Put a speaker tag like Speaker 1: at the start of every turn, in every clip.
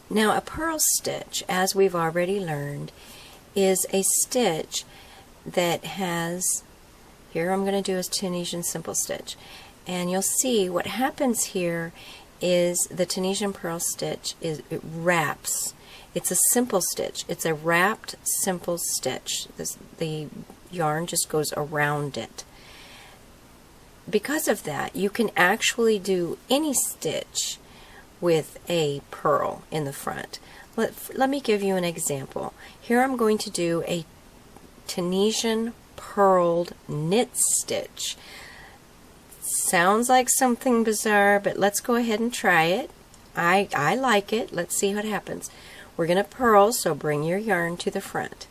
Speaker 1: Now a purl stitch, as we've already learned, is a stitch that has, here I'm going to do a Tunisian simple stitch, and you'll see what happens here is the Tunisian purl stitch it wraps. It's a simple stitch. It's a wrapped simple stitch. The yarn just goes around it. Because of that, you can actually do any stitch with a purl in the front. Let me give you an example. Here I'm going to do a Tunisian purled knit stitch. Sounds like something bizarre, but let's go ahead and try it. I like it. Let's see what happens. We're going to purl, so bring your yarn to the front.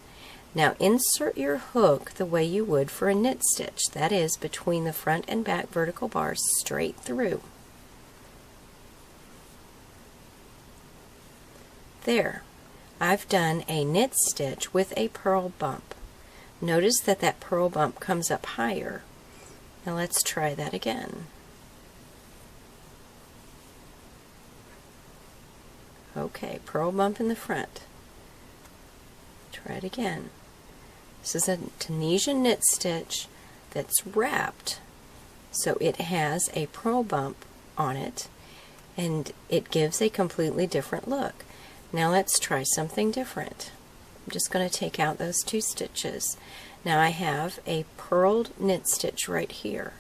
Speaker 1: Now insert your hook the way you would for a knit stitch, that is between the front and back vertical bars straight through. There, I've done a knit stitch with a purl bump. Notice that that purl bump comes up higher. Now let's try that again. Okay, purl bump in the front. Try it again. This is a Tunisian knit stitch that's wrapped, so it has a purl bump on it, and it gives a completely different look. Now let's try something different. I'm just going to take out those two stitches. Now I have a purled knit stitch right here.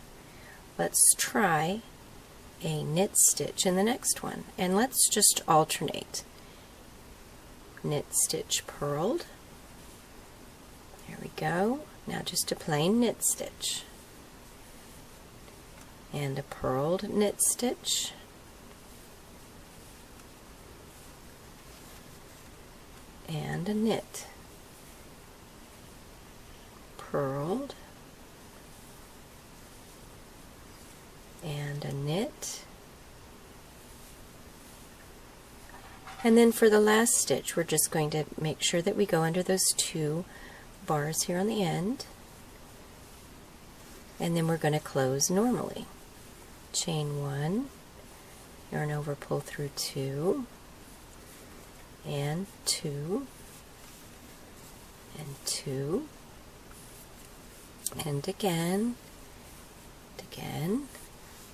Speaker 1: Let's try a knit stitch in the next one, and let's just alternate. Knit stitch purled. There we go. Now just a plain knit stitch. And a purled knit stitch. And a knit. Purled. And a knit. And then for the last stitch, we're just going to make sure that we go under those two bars here on the end, and then we're going to close normally. Chain 1, yarn over, pull through 2, and 2, and 2, and again,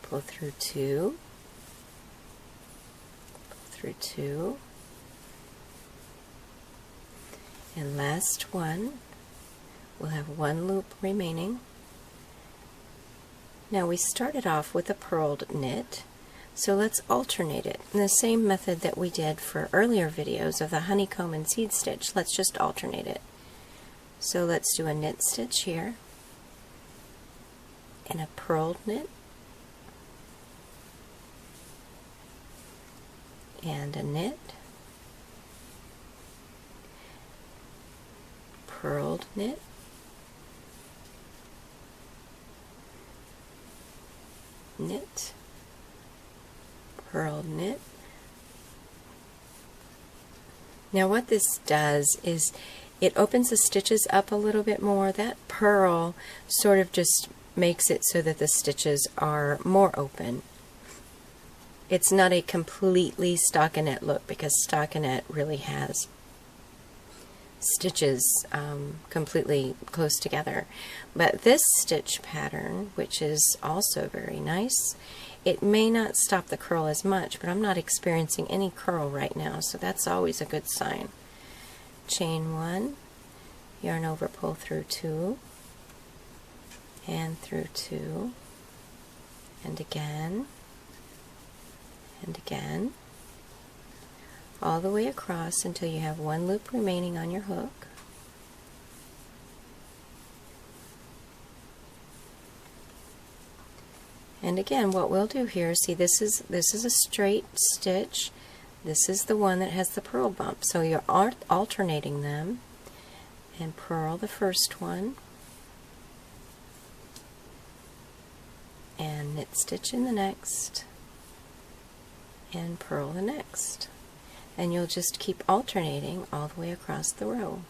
Speaker 1: pull through 2, pull through 2, and last one. We'll have one loop remaining. Now we started off with a purled knit, so let's alternate it in the same method that we did for earlier videos of the honeycomb and seed stitch. Let's just alternate it. So let's do a knit stitch here, and a purled knit, and a knit, purled knit, knit, purled knit. Now what this does is it opens the stitches up a little bit more. That purl sort of just makes it so that the stitches are more open. It's not a completely stockinette look, because stockinette really has stitches completely close together. But this stitch pattern, which is also very nice, it may not stop the curl as much, but I'm not experiencing any curl right now, so that's always a good sign. Chain 1, yarn over, pull through 2, and through 2, and again, all the way across until you have one loop remaining on your hook. And again, what we'll do here, see, this is a straight stitch. This is the one that has the purl bump. So you're alternating them, and purl the first one, and knit stitch in the next, and purl the next. And you'll just keep alternating all the way across the row.